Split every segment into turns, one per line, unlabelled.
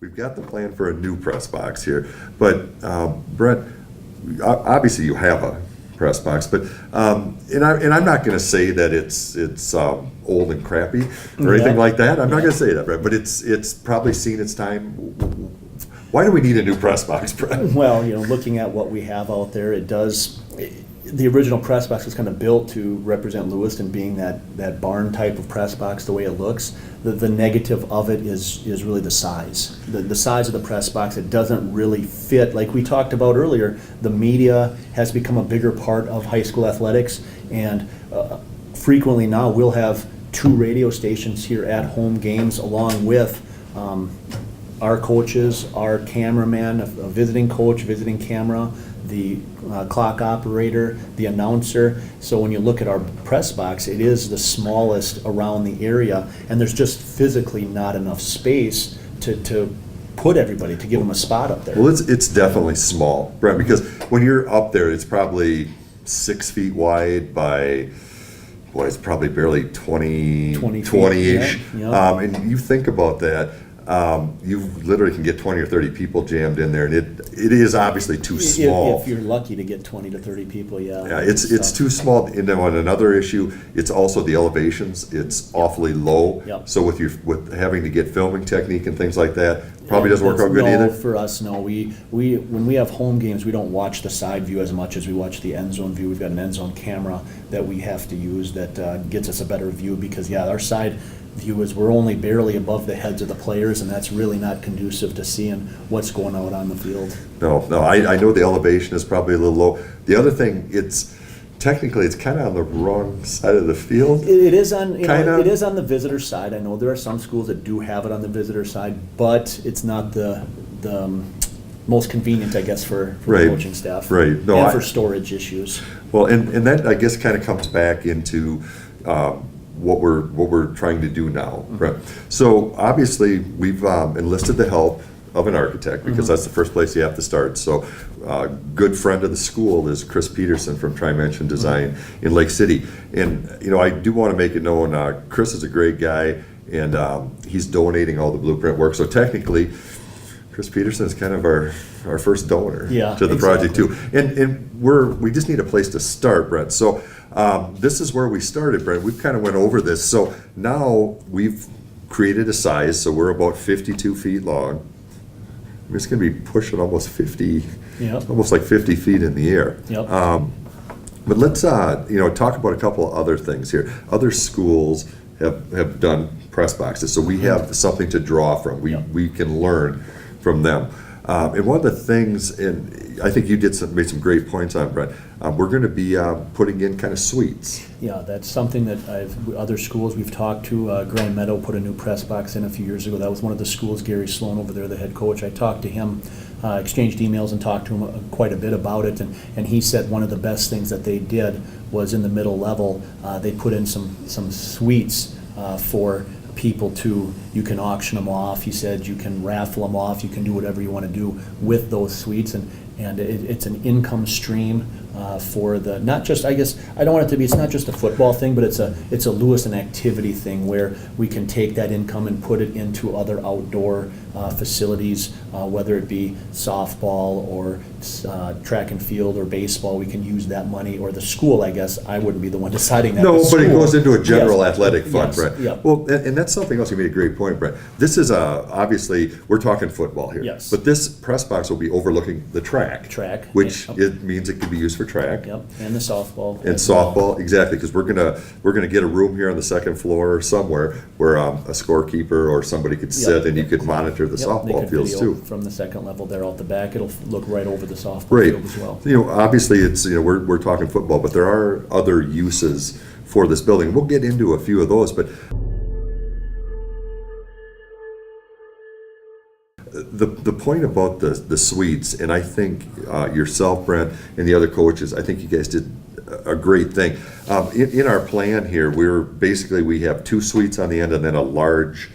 we've got the plan for a new press box here, but Brent, obviously you have a press box, but and I'm not going to say that it's old and crappy or anything like that. I'm not going to say that, Brent, but it's probably seen its time. Why do we need a new press box, Brent?
Well, looking at what we have out there, it does. The original press box was kind of built to represent Lewiston being that barn type of press box, the way it looks. The negative of it is really the size. The size of the press box, it doesn't really fit. Like we talked about earlier, the media has become a bigger part of high school athletics, and frequently now we'll have 2 radio stations here at home games along with our coaches, our cameraman, a visiting coach, visiting camera, the clock operator, the announcer. So when you look at our press box, it is the smallest around the area, and there's just physically not enough space to put everybody, to give them a spot up there.
Well, it's definitely small, Brent, because when you're up there, it's probably 6 feet wide by, it's probably barely 20-ish.
Yeah.
And you think about that, you literally can get 20 or 30 people jammed in there, and it is obviously too small.
If you're lucky to get 20 to 30 people, yeah.
Yeah, it's too small. And then on another issue, it's also the elevations. It's awfully low.
Yep.
So with having to get filming technique and things like that, probably doesn't work out good either.
For us, no. We when we have home games, we don't watch the side view as much as we watch the end zone view. We've got an end zone camera that we have to use that gets us a better view, because our side view is we're only barely above the heads of the players, and that's really not conducive to seeing what's going out on the field.
No, I know the elevation is probably a little low. The other thing, technically it's kind of on the wrong side of the field.
It is on it is on the visitor side. I know there are some schools that do have it on the visitor side, but it's not the most convenient, I guess, for the coaching staff.
Right. No,
and for storage issues.
Well, and that, I guess, kind of comes back into what we're trying to do now.
Mm-hmm.
Right. So obviously we've enlisted the help of an architect, because that's the first place you have to start. So good friend of the school is Chris Peterson from Trimension Design in Lake City. And I do want to make it known, Chris is a great guy, and he's donating all the blueprint work. So technically, Chris Peterson is kind of our first donor to the project too. And we just need a place to start, Brent. So this is where we started, Brent. We've kind of went over this. So now we've created a size, so we're about 52 feet long. It's going to be pushing almost 50, almost like 50 feet in the air.
Yep.
But let's talk about a couple of other things here. Other schools have done press boxes, so we have something to draw from. We can learn from them. And one of the things, and I think you made some great points on, Brent, we're going to be putting in kind of suites.
Yeah, that's something that other schools we've talked to. Grand Meadow put a new press box in a few years ago. That was one of the schools. Gary Sloan over there, the head coach, I talked to him, exchanged emails and talked to him quite a bit about it, and he said one of the best things that they did was in the middle level, they put in some suites for people you can auction them off. He said you can raffle them off, you can do whatever you want to do with those suites, and it's an income stream for the, not just, I guess, I don't want it to be, it's not just a football thing, but it's a Lewiston activity thing where we can take that income and put it into other outdoor facilities, whether it be softball or track and field or baseball. We can use that money, or the school, I guess. I wouldn't be the one deciding that.
No, but it goes into a general athletic fund, Brent.
Yep.
Well, and that's something else. You made a great point, Brent. This is obviously, we're talking football here.
Yes.
But this press box will be overlooking the track. Which it means it could be used for track.
Yep, and the softball.
And softball, exactly, because we're gonna get a room here on the second floor somewhere where a scorekeeper or somebody could sit and you could monitor the softball fields too.
From the second level there out the back, it'll look right over the softball field as well.
Obviously it's we're talking football, but there are other uses for this building. We'll get into a few of those, but the point about the suites, and I think yourself, Brent, and the other coaches, I think you guys did a great thing. In our plan here, we have 2 suites on the end and then a large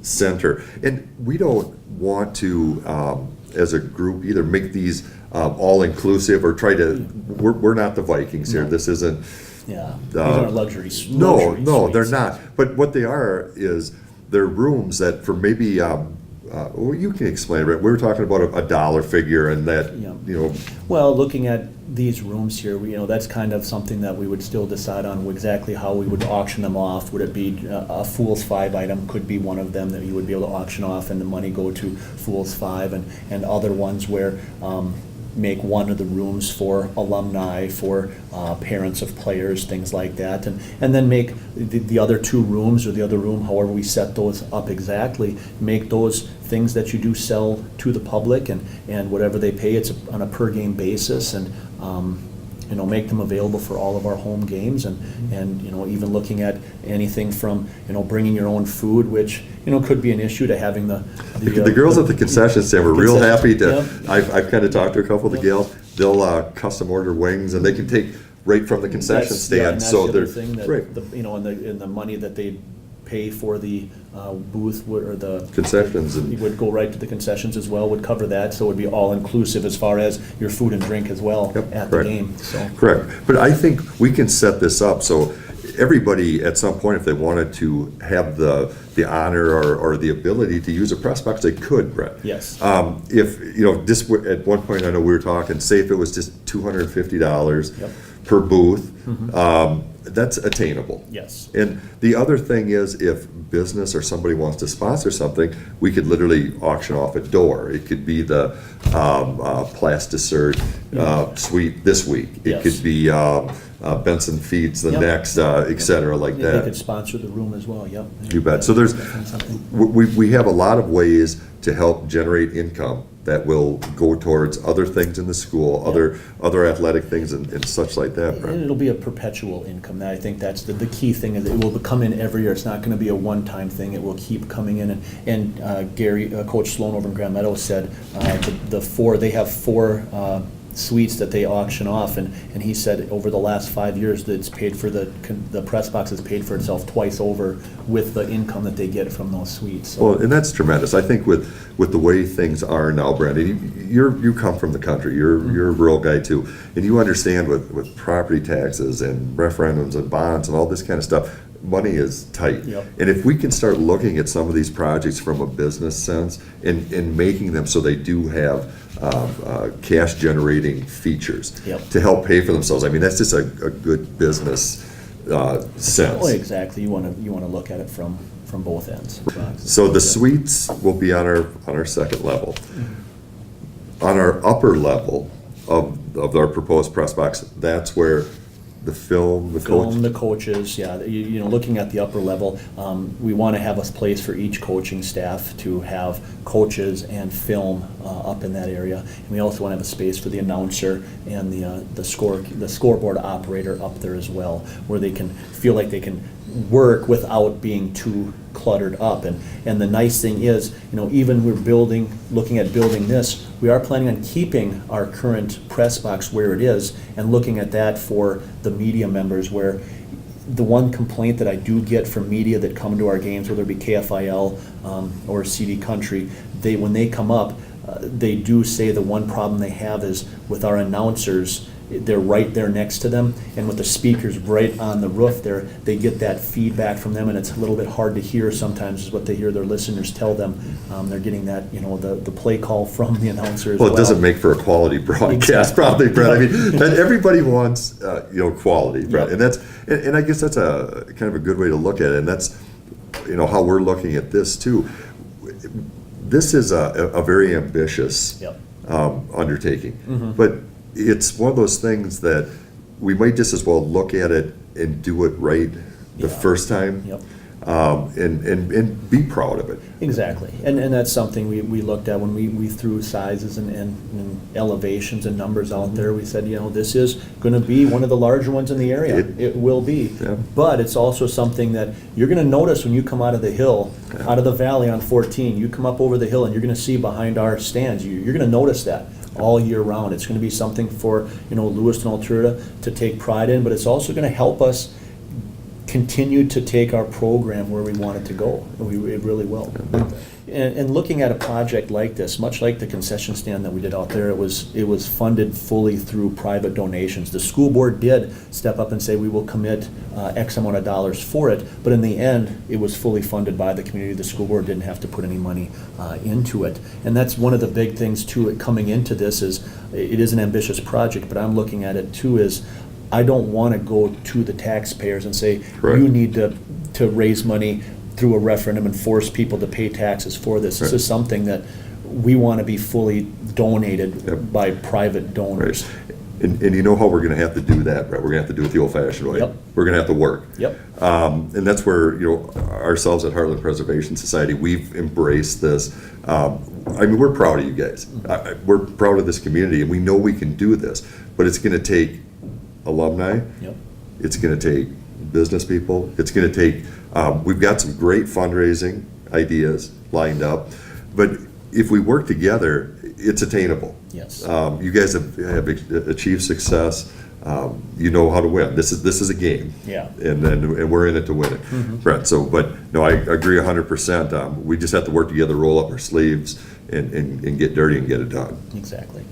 center. And we don't want to, as a group, either make these all-inclusive or try to, we're not the Vikings here. This isn't.
Yeah, these aren't luxuries.
No, they're not. But what they are is they're rooms that for maybe well, you can explain it. We were talking about a dollar figure and that,
Yeah.
you know,
Well, looking at these rooms here, that's kind of something that we would still decide on exactly how we would auction them off. Would it be a Fool's 5 item could be one of them that you would be able to auction off and the money go to Fool's 5, and other ones where make one of the rooms for alumni, for parents of players, things like that, and then make the other 2 rooms or the other room, however we set those up exactly, make those things that you do sell to the public, and whatever they pay, it's on a per game basis, and make them available for all of our home games, and even looking at anything from bringing your own food, which could be an issue to having
the girls at the concession stand were real happy to,
Yep.
I've kind of talked to a couple of the
Yep.
gals, they'll custom order wings, and they can take right from the concession
And
stand,
that's
so
the
they're,
other thing that,
right,
and the money that they pay for the booth or the
concessions,
it
and,
would go right to the concessions as well, would cover that, so it would be all inclusive as far as your food and drink as well
Yep,
at the
correct.
game, so.
correct. But I think we can set this up, so everybody at some point, if they wanted to have the honor or the ability to use a press box, they could, Brett.
Yes.
If, just at one point, I know we were talking, say if it was just $250
Yep.
per booth, that's attainable.
Yes.
And the other thing is, if business or somebody wants to sponsor something, we could literally auction off a door. It could be the Plasticert suite this week. It
Yes.
could be Benson Feeds the
Yep.
next, et cetera, like
Yeah, they could
that.
sponsor the room as well, yep.
You bet. So there's,
Definitely something.
we have a lot of ways to help generate income that will go towards other things in the school, other athletic things and such like that,
And
Brent.
it'll be a perpetual income. I think that's the key thing, is it will come in every year. It's not gonna be a one-time thing. It will keep coming in. And Gary, Coach Sloan over in Grand Meadows said, they have 4 suites that they auction off, and he said over the last 5 years that it's paid for, the press box has paid for itself twice over with the income that they get from those suites. So,
Well, and that's tremendous. I think with the way things are now, Brandon, you come from the country. You're a rural guy too, and you understand with property taxes and referendums and bonds and all this kind of stuff, money is tight.
Yep.
And if we can start looking at some of these projects from a business sense and making them so they do have cash generating features
Yep.
to help pay for themselves, I mean, that's just a good business sense.
oh, exactly. You wanna look at it from both ends.
So the suites will be on our second level. On our upper level of our proposed press box, that's where the film, the coach.
Film, the coaches, yeah, looking at the upper level, we want to have a place for each coaching staff to have coaches and film up in that area. And we also want to have a space for the announcer and the scoreboard operator up there as well, where they can feel like they can work without being too cluttered up. And the nice thing is, even looking at building this, we are planning on keeping our current press box where it is and looking at that for the media members, where the one complaint that I do get from media that come to our games, whether it be KFIL or CD Country, when they come up, they do say the one problem they have is with our announcers. They're right there next to them, and with the speakers right on the roof there, they get that feedback from them, and it's a little bit hard to hear sometimes is what they hear their listeners tell them. They're getting that, the play call from the announcer as well.
Well, it doesn't make for a quality broadcast,
Exactly.
probably, Brett. I mean, and everybody wants, quality, Brett.
Yep.
And I guess that's a kind of a good way to look at it, and that's, how we're looking at this too. This is a very ambitious
Yep.
undertaking, but it's one of those things that we might just as well look at it and do it right the
Yeah.
first time.
Yep.
And be proud of it.
Exactly, and that's something we looked at when we threw sizes and elevations and numbers out there. We said, this is going to be one of the larger ones in the area. It will be,
Yeah.
but it's also something that you're going to notice when you come out of the hill, out of the valley on 14. You come up over the hill and you're going to see behind our stands. You're going to notice that all year round. It's going to be something for Lewiston Alberta to take pride in, but it's also going to help us continue to take our program where we want it to go. It really will. And looking at a project like this, much like the concession stand that we did out there, it was funded fully through private donations. The school board did step up and say, we will commit X amount of dollars for it, but in the end, it was fully funded by the community. The school board didn't have to put any money into it. And that's one of the big things to it coming into this is, it is an ambitious project, but I'm looking at it too as, I don't want to go to the taxpayers and say,
Correct.
you need to raise money through a referendum and force people to pay taxes for this. This
Right.
is something that we want to be fully donated
Yep.
by private donors.
Right. And you know how we're gonna have to do that, right? We're gonna have to do it the old-fashioned way.
Yep.
We're gonna have to work.
Yep.
And that's where, ourselves at Heartland Preservation Society, we've embraced this. I mean, we're proud of you guys. We're proud of this community, and we know we can do this, but it's gonna take alumni.
Yep.
It's gonna take business people. It's gonna take, we've got some great fundraising ideas lined up, but if we work together, it's attainable.
Yes.
You guys have achieved success. You know how to win. This is a game.
Yeah.
And we're in it to win it, Brent. So, but no, I agree 100%. We just have to work together, roll up our sleeves, and get dirty and get it done.
Exactly.